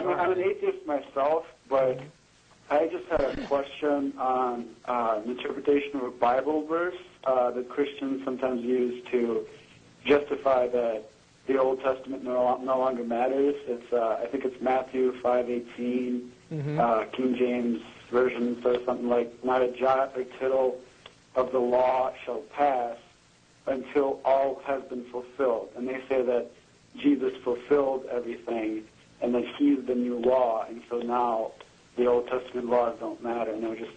I'm an atheist myself, but I just had a question on an interpretation of a Bible verse that Christians sometimes use to justify that the Old Testament no longer matters. It's I think it's Matthew 5:18. King James Version says something like, "Not a jot or tittle of the law shall pass until all has been fulfilled." And they say that Jesus fulfilled everything, and that he's the new law, and so now the Old Testament laws don't matter. And I was just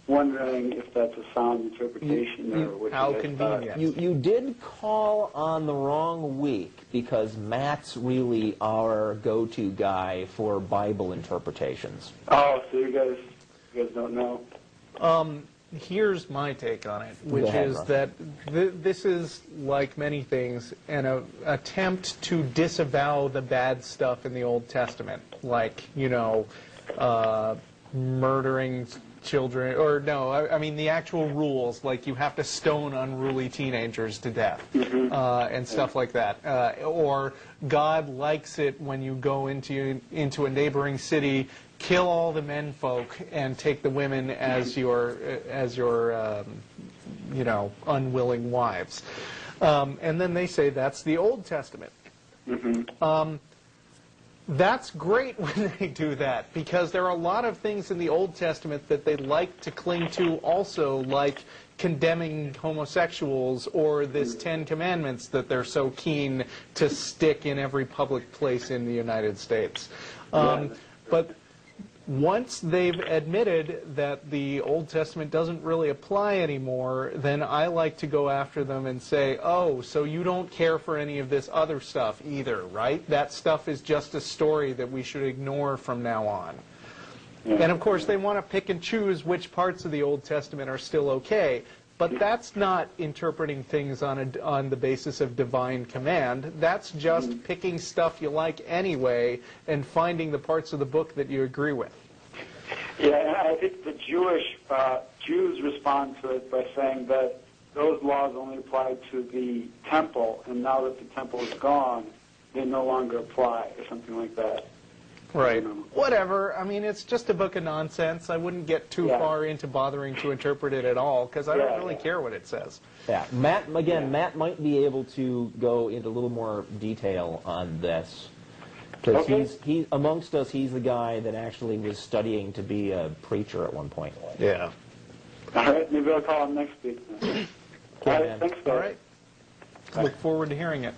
wondering if that's a sound interpretation or what how you guys convenient. You did call on the wrong week, because Matt's really our go-to guy for Bible interpretations. Oh, so you guys don't know? Here's my take on it, which ahead, is Russ. that this is, like many things, an attempt to disavow the bad stuff in the Old Testament, like, murdering children, or no, I mean the actual rules, like you have to stone unruly teenagers to death, and stuff like that. Or God likes it when you go into a neighboring city, kill all the men folk and take the women as your unwilling wives. And then they say that's the Old Testament. That's great when they do that, because there are a lot of things in the Old Testament that they like to cling to also, like condemning homosexuals or this 10 Commandments that they're so keen to stick in every public place in the United States. But once they've admitted that the Old Testament doesn't really apply anymore, then I like to go after them and say, oh, so you don't care for any of this other stuff either, right? That stuff is just a story that we should ignore from now on. And of course, they want to pick and choose which parts of the Old Testament are still okay, but that's not interpreting things on the basis of divine command. That's just picking stuff you like anyway and finding the parts of the book that you agree with. Yeah, and I think the Jews respond to it by saying that those laws only apply to the temple, and now that the temple is gone, they no longer apply, or something like that. Right. Whatever. I mean, it's just a book of nonsense. I wouldn't get too far into bothering to interpret it at all, because I don't really care what it says. Yeah, Matt might be able to go into a little more detail on this, because he's amongst us, he's the guy that actually was studying to be a preacher at one point. Yeah. All right, maybe I'll call him next week. All right, thanks, guys. All right. Look forward to hearing it.